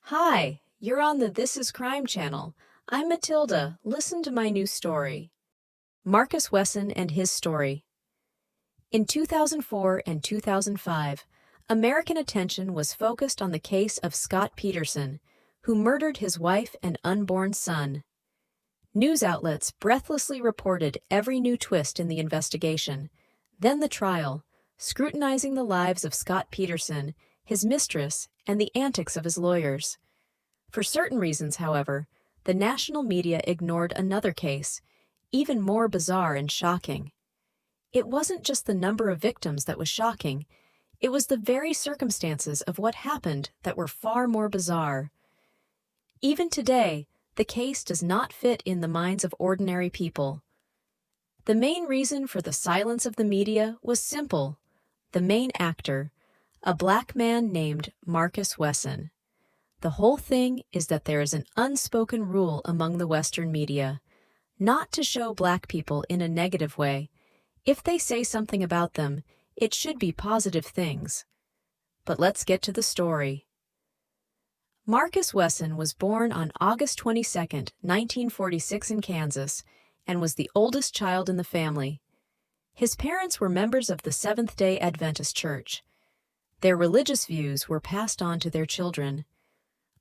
Hi, you're on the This Is Crime channel. I'm Matilda. Listen to my new story. Marcus Wesson and his story. In 2004 and 2005, American attention was focused on the case of Scott Peterson, who murdered his wife and unborn son. News outlets breathlessly reported every new twist in the investigation, then the trial, scrutinizing the lives of Scott Peterson, his mistress, and the antics of his lawyers. For certain reasons, however, the national media ignored another case, even more bizarre and shocking. It wasn't just the number of victims that was shocking, it was the very circumstances of what happened that were far more bizarre. Even today, the case does not fit in the minds of ordinary people. The main reason for the silence of the media was simple. The main actor, a black man named Marcus Wesson. The whole thing is that there is an unspoken rule among the Western media, not to show black people in a negative way. If they say something about them, it should be positive things. But let's get to the story. Marcus Wesson was born on August 22, 1946 in Kansas, and was the oldest child in the family. His parents were members of the Seventh-day Adventist Church. Their religious views were passed on to their children.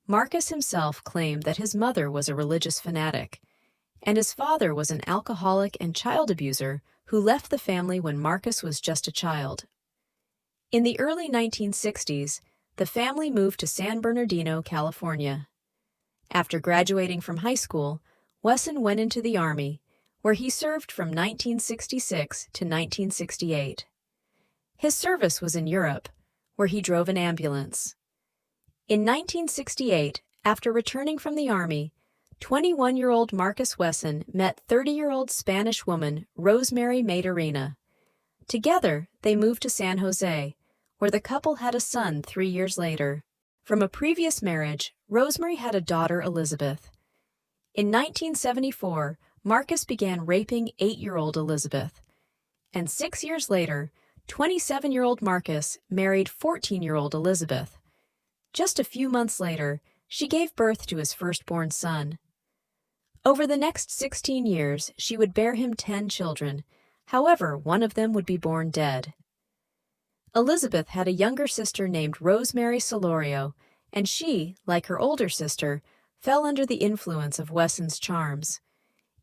Marcus himself claimed that his mother was a religious fanatic, and his father was an alcoholic and child abuser who left the family when Marcus was just a child. In the early 1960s, the family moved to San Bernardino, California. After graduating from high school, Wesson went into the Army, where he served from 1966 to 1968. His service was in Europe, where he drove an ambulance. In 1968, after returning from the Army, 21-year-old Marcus Wesson met 30-year-old Spanish woman Rosemary Maderina. Together, they moved to San Jose, where the couple had a son 3 years later. From a previous marriage, Rosemary had a daughter, Elizabeth. In 1974, Marcus began raping 8-year-old Elizabeth. And 6 years later, 27-year-old Marcus married 14-year-old Elizabeth. Just a few months later, she gave birth to his firstborn son. Over the next 16 years, she would bear him 10 children. However, one of them would be born dead. Elizabeth had a younger sister named Rosemary Solorio, and she, like her older sister, fell under the influence of Wesson's charms.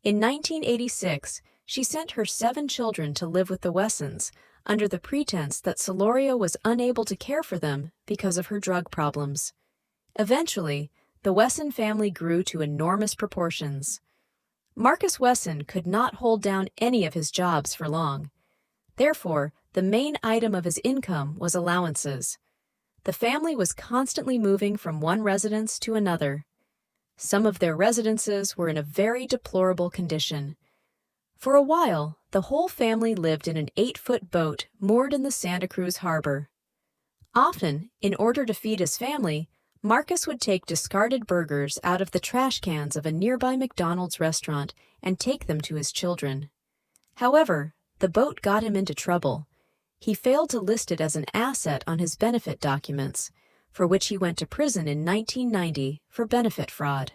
In 1986, she sent her 7 children to live with the Wessons, under the pretense that Solorio was unable to care for them because of her drug problems. Eventually, the Wesson family grew to enormous proportions. Marcus Wesson could not hold down any of his jobs for long. Therefore, the main item of his income was allowances. The family was constantly moving from one residence to another. Some of their residences were in a very deplorable condition. For a while, the whole family lived in an 8-foot boat moored in the Santa Cruz harbor. Often, in order to feed his family, Marcus would take discarded burgers out of the trash cans of a nearby McDonald's restaurant and take them to his children. However, the boat got him into trouble. He failed to list it as an asset on his benefit documents, for which he went to prison in 1990 for benefit fraud.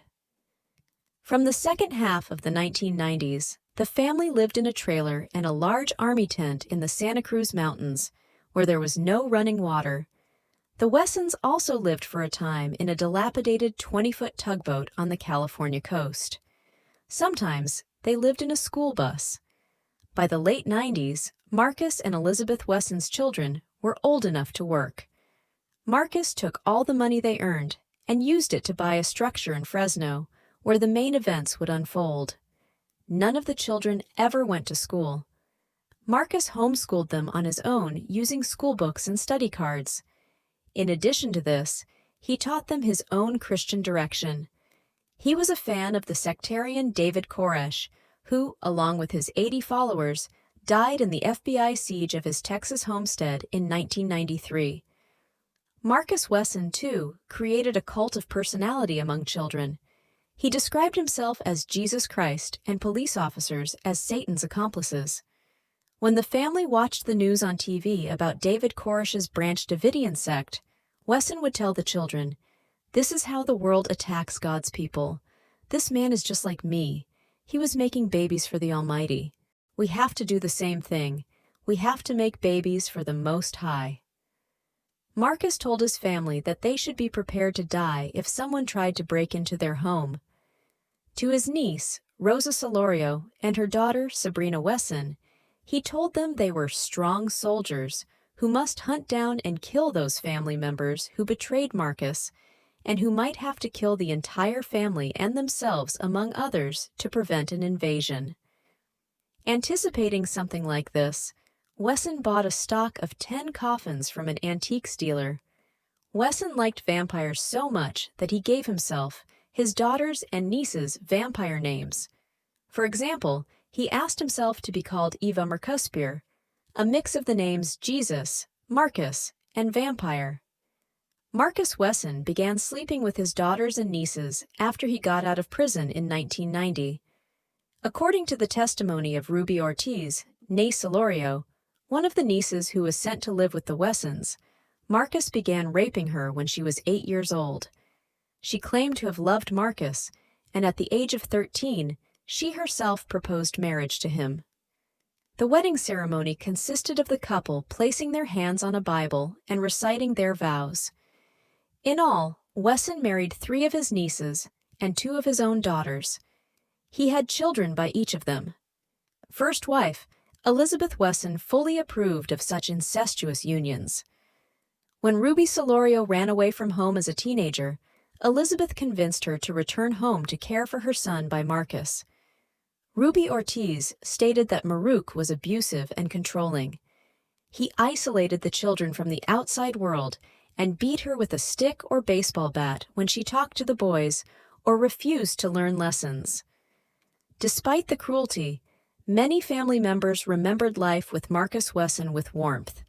From the second half of the 1990s, the family lived in a trailer and a large army tent in the Santa Cruz Mountains, where there was no running water. The Wessons also lived for a time in a dilapidated 20-foot tugboat on the California coast. Sometimes, they lived in a school bus. By the late 90s, Marcus and Elizabeth Wesson's children were old enough to work. Marcus took all the money they earned and used it to buy a structure in Fresno, where the main events would unfold. None of the children ever went to school. Marcus homeschooled them on his own using school books and study cards. In addition to this, he taught them his own Christian direction. He was a fan of the sectarian David Koresh, who, along with his 80 followers, died in the FBI siege of his Texas homestead in 1993. Marcus Wesson, too, created a cult of personality among children. He described himself as Jesus Christ and police officers as Satan's accomplices. When the family watched the news on TV about David Koresh's Branch Davidian sect, Wesson would tell the children, This is how the world attacks God's people. This man is just like me. He was making babies for the Almighty. We have to do the same thing. We have to make babies for the Most High. Marcus told his family that they should be prepared to die if someone tried to break into their home. To his niece, Rosa Solorio, and her daughter, Sabrina Wesson, he told them they were strong soldiers who must hunt down and kill those family members who betrayed Marcus and who might have to kill the entire family and themselves, among others, to prevent an invasion. Anticipating something like this, Wesson bought a stock of 10 coffins from an antiques dealer. Wesson liked vampires so much that he gave himself, his daughters and nieces vampire names. For example, he asked himself to be called Eva Mercuspir, a mix of the names Jesus, Marcus, and vampire. Marcus Wesson began sleeping with his daughters and nieces after he got out of prison in 1990. According to the testimony of Ruby Ortiz, née Solorio, one of the nieces who was sent to live with the Wessons, Marcus began raping her when she was 8 years old. She claimed to have loved Marcus, and at the age of 13, she herself proposed marriage to him. The wedding ceremony consisted of the couple placing their hands on a Bible and reciting their vows. In all, Wesson married 3 of his nieces and 2 of his own daughters. He had children by each of them. First wife, Elizabeth Wesson, fully approved of such incestuous unions. When Ruby Solorio ran away from home as a teenager, Elizabeth convinced her to return home to care for her son by Marcus. Ruby Ortiz stated that Maruk was abusive and controlling. He isolated the children from the outside world and beat her with a stick or baseball bat when she talked to the boys or refused to learn lessons. Despite the cruelty, many family members remembered life with Marcus Wesson with warmth.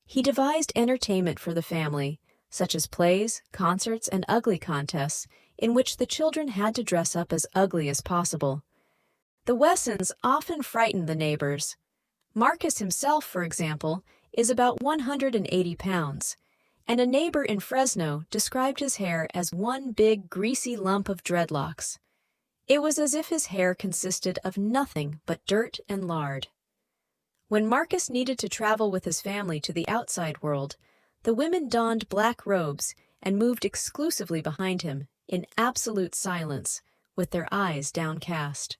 He devised entertainment for the family, such as plays, concerts, and ugly contests, in which the children had to dress up as ugly as possible. The Wessons often frightened the neighbors. Marcus himself, for example, is about 180 pounds, and a neighbor in Fresno described his hair as one big, greasy lump of dreadlocks. It was as if his hair consisted of nothing but dirt and lard. When Marcus needed to travel with his family to the outside world, the women donned black robes and moved exclusively behind him, in absolute silence, with their eyes downcast.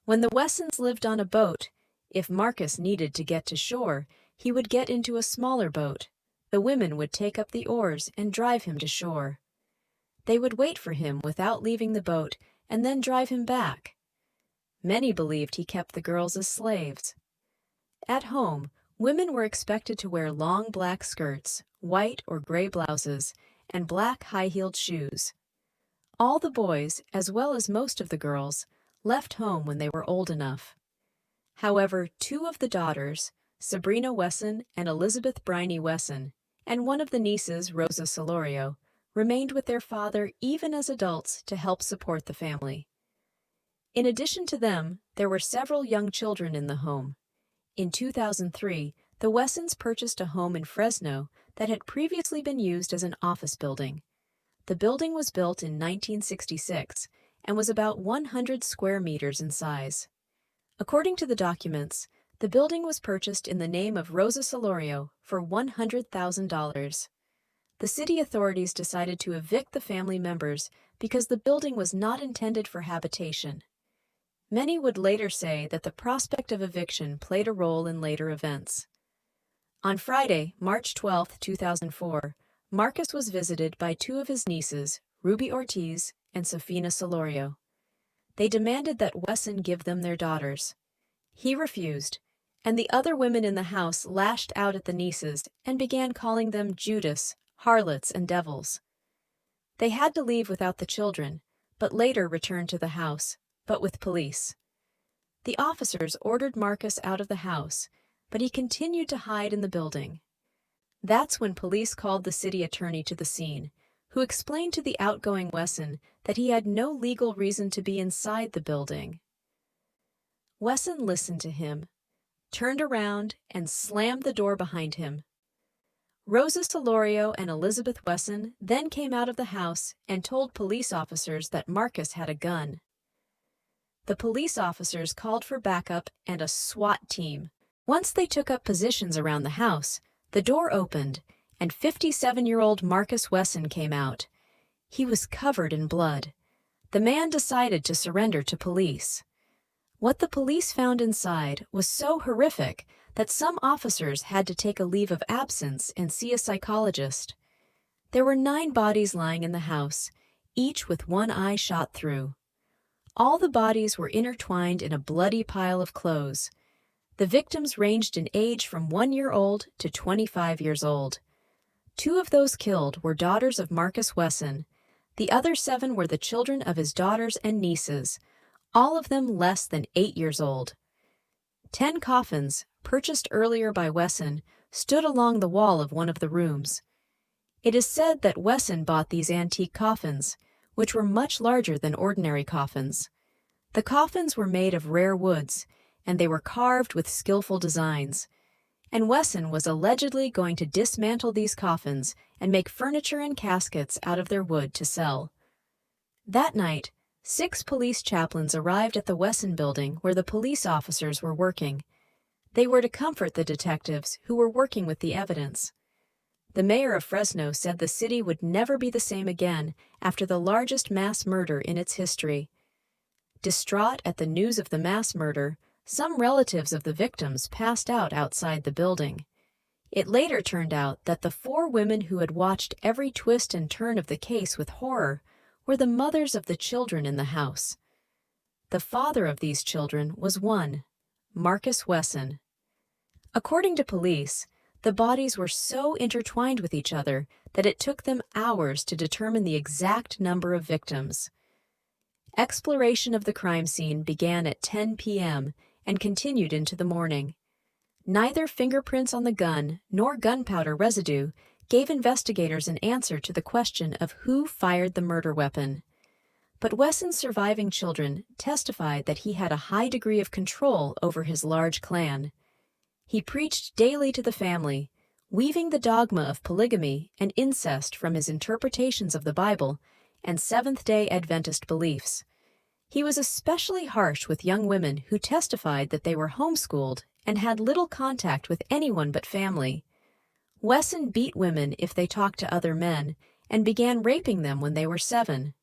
When the Wessons lived on a boat, if Marcus needed to get to shore, he would get into a smaller boat. The women would take up the oars and drive him to shore. They would wait for him without leaving the boat and then drive him back. Many believed he kept the girls as slaves. At home, women were expected to wear long black skirts, white or gray blouses, and black high-heeled shoes. All the boys, as well as most of the girls, left home when they were old enough. However, 2 of the daughters, Sabrina Wesson and Elizabeth Briney Wesson, and one of the nieces, Rosa Solorio, remained with their father even as adults to help support the family. In addition to them, there were several young children in the home. In 2003, the Wessons purchased a home in Fresno that had previously been used as an office building. The building was built in 1966 and was about 100 square meters in size. According to the documents, the building was purchased in the name of Rosa Solorio for $100,000. The city authorities decided to evict the family members because the building was not intended for habitation. Many would later say that the prospect of eviction played a role in later events. On Friday, March 12, 2004, Marcus was visited by 2 of his nieces, Ruby Ortiz and Sofina Solorio. They demanded that Wesson give them their daughters. He refused, and the other women in the house lashed out at the nieces and began calling them Judas, harlots, and devils. They had to leave without the children, but later returned to the house, but with police. The officers ordered Marcus out of the house, but he continued to hide in the building. That's when police called the city attorney to the scene, who explained to the outgoing Wesson that he had no legal reason to be inside the building. Wesson listened to him, turned around, and slammed the door behind him. Rosa Solorio and Elizabeth Wesson then came out of the house and told police officers that Marcus had a gun. The police officers called for backup and a SWAT team. Once they took up positions around the house, the door opened, and 57-year-old Marcus Wesson came out. He was covered in blood. The man decided to surrender to police. What the police found inside was so horrific that some officers had to take a leave of absence and see a psychologist. There were 9 bodies lying in the house, each with one eye shot through. All the bodies were intertwined in a bloody pile of clothes. The victims ranged in age from 1 year old to 25 years old. 2 of those killed were daughters of Marcus Wesson. The other 7 were the children of his daughters and nieces, all of them less than 8 years old. 10 coffins, purchased earlier by Wesson, stood along the wall of one of the rooms. It is said that Wesson bought these antique coffins, which were much larger than ordinary coffins. The coffins were made of rare woods, and they were carved with skillful designs. And Wesson was allegedly going to dismantle these coffins and make furniture and caskets out of their wood to sell. That night, 6 police chaplains arrived at the Wesson building where the police officers were working. They were to comfort the detectives who were working with the evidence. The mayor of Fresno said the city would never be the same again after the largest mass murder in its history. Distraught at the news of the mass murder, some relatives of the victims passed out outside the building. It later turned out that the 4 women who had watched every twist and turn of the case with horror were the mothers of the children in the house. The father of these children was one, Marcus Wesson. According to police, the bodies were so intertwined with each other that it took them hours to determine the exact number of victims. Exploration of the crime scene began at 10 p.m. and continued into the morning. Neither fingerprints on the gun nor gunpowder residue gave investigators an answer to the question of who fired the murder weapon. But Wesson's surviving children testified that he had a high degree of control over his large clan. He preached daily to the family, weaving the dogma of polygamy and incest from his interpretations of the Bible and Seventh-day Adventist beliefs. He was especially harsh with young women who testified that they were homeschooled and had little contact with anyone but family. Wesson beat women if they talked to other men and began raping them when they were 7,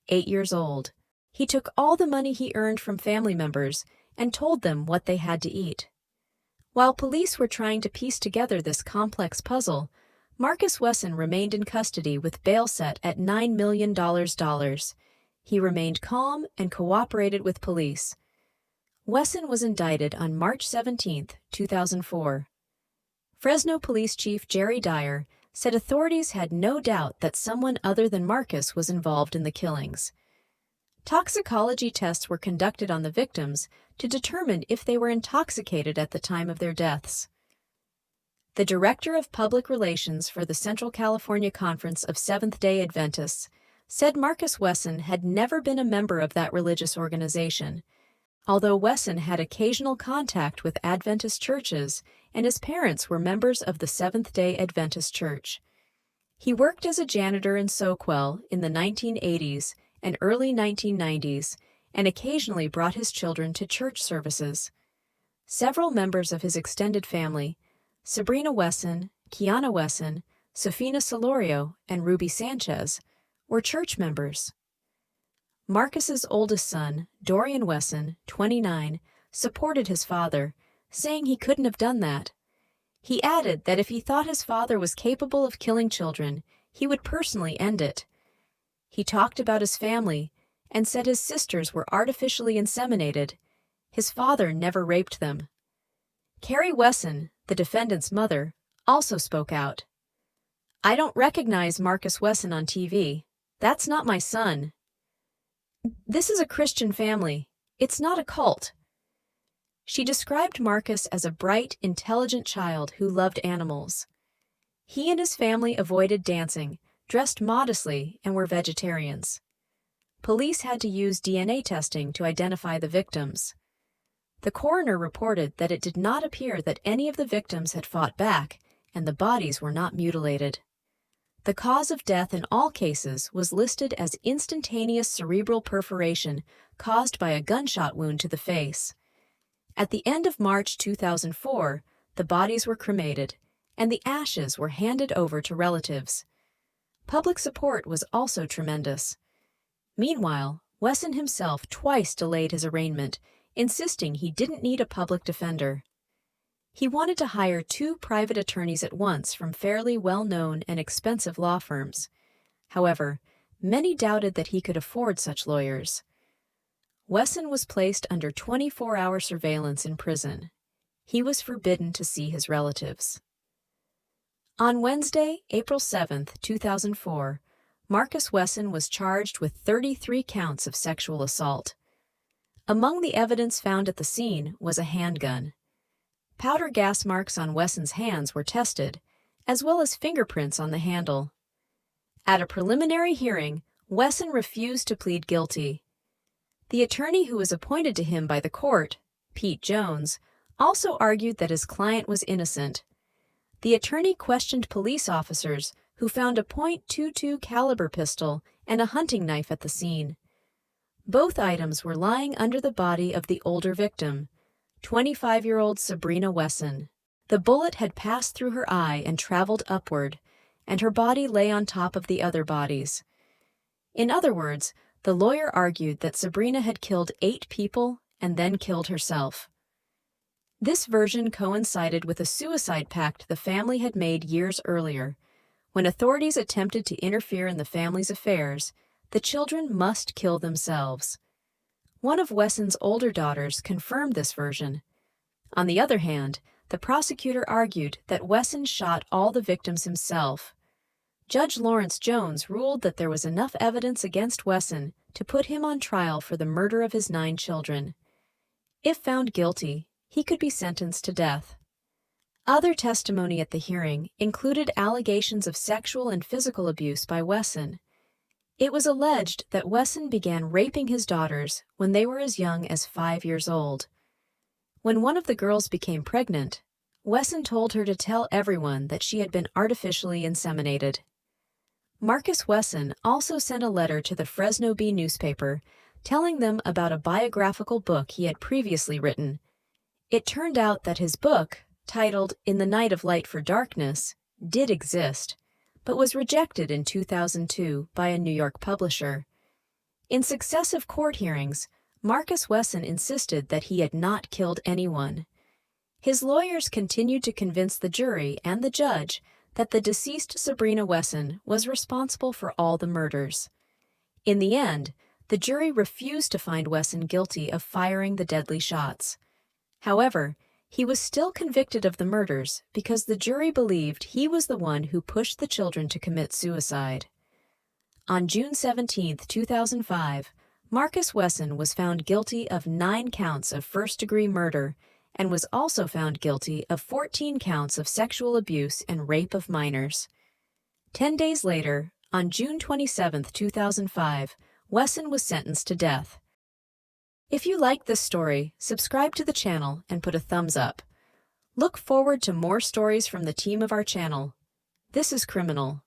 8 years old. He took all the money he earned from family members and told them what they had to eat. While police were trying to piece together this complex puzzle, Marcus Wesson remained in custody with bail set at $9 million. He remained calm and cooperated with police. Wesson was indicted on March 17, 2004. Fresno Police Chief Jerry Dyer said authorities had no doubt that someone other than Marcus was involved in the killings. Toxicology tests were conducted on the victims to determine if they were intoxicated at the time of their deaths. The Director of Public Relations for the Central California Conference of Seventh-day Adventists said Marcus Wesson had never been a member of that religious organization, although Wesson had occasional contact with Adventist churches and his parents were members of the Seventh-day Adventist Church. He worked as a janitor in Soquel in the 1980s and early 1990s and occasionally brought his children to church services. Several members of his extended family, Sabrina Wesson, Kiana Wesson, Sofina Solorio, and Ruby Sanchez, were church members. Marcus's oldest son, Dorian Wesson, 29, supported his father, saying he couldn't have done that. He added that if he thought his father was capable of killing children, he would personally end it. He talked about his family and said his sisters were artificially inseminated. His father never raped them. Carrie Wesson, the defendant's mother, also spoke out. "I don't recognize Marcus Wesson on TV. That's not my son. This is a Christian family. It's not a cult." She described Marcus as a bright, intelligent child who loved animals. He and his family avoided dancing, dressed modestly, and were vegetarians. Police had to use DNA testing to identify the victims. The coroner reported that it did not appear that any of the victims had fought back and the bodies were not mutilated. The cause of death in all cases was listed as instantaneous cerebral perforation caused by a gunshot wound to the face. At the end of March 2004, the bodies were cremated, and the ashes were handed over to relatives. Public support was also tremendous. Meanwhile, Wesson himself twice delayed his arraignment, insisting he didn't need a public defender. He wanted to hire 2 private attorneys at once from fairly well-known and expensive law firms. However, many doubted that he could afford such lawyers. Wesson was placed under 24-hour surveillance in prison. He was forbidden to see his relatives. On Wednesday, April 7, 2004, Marcus Wesson was charged with 33 counts of sexual assault. Among the evidence found at the scene was a handgun. Powder gas marks on Wesson's hands were tested, as well as fingerprints on the handle. At a preliminary hearing, Wesson refused to plead guilty. The attorney who was appointed to him by the court, Pete Jones, also argued that his client was innocent. The attorney questioned police officers who found a .22 caliber pistol and a hunting knife at the scene. Both items were lying under the body of the older victim, 25-year-old Sabrina Wesson. The bullet had passed through her eye and traveled upward, and her body lay on top of the other bodies. In other words, the lawyer argued that Sabrina had killed 8 people and then killed herself. This version coincided with a suicide pact the family had made years earlier. When authorities attempted to interfere in the family's affairs, the children must kill themselves. One of Wesson's older daughters confirmed this version. On the other hand, the prosecutor argued that Wesson shot all the victims himself. Judge Lawrence Jones ruled that there was enough evidence against Wesson to put him on trial for the murder of his 9 children. If found guilty, he could be sentenced to death. Other testimony at the hearing included allegations of sexual and physical abuse by Wesson. It was alleged that Wesson began raping his daughters when they were as young as 5 years old. When one of the girls became pregnant, Wesson told her to tell everyone that she had been artificially inseminated. Marcus Wesson also sent a letter to the Fresno Bee newspaper telling them about a biographical book he had previously written. It turned out that his book, titled In the Night of Light for Darkness, did exist, but was rejected in 2002 by a New York publisher. In successive court hearings, Marcus Wesson insisted that he had not killed anyone. His lawyers continued to convince the jury and the judge that the deceased Sabrina Wesson was responsible for all the murders. In the end, the jury refused to find Wesson guilty of firing the deadly shots. However, he was still convicted of the murders because the jury believed he was the one who pushed the children to commit suicide. On June 17, 2005, Marcus Wesson was found guilty of 9 counts of first-degree murder and was also found guilty of 14 counts of sexual abuse and rape of minors. 10 days later, on June 27, 2005, Wesson was sentenced to death. If you liked this story, subscribe to the channel and put a thumbs up. Look forward to more stories from the team of our channel. This is Criminal.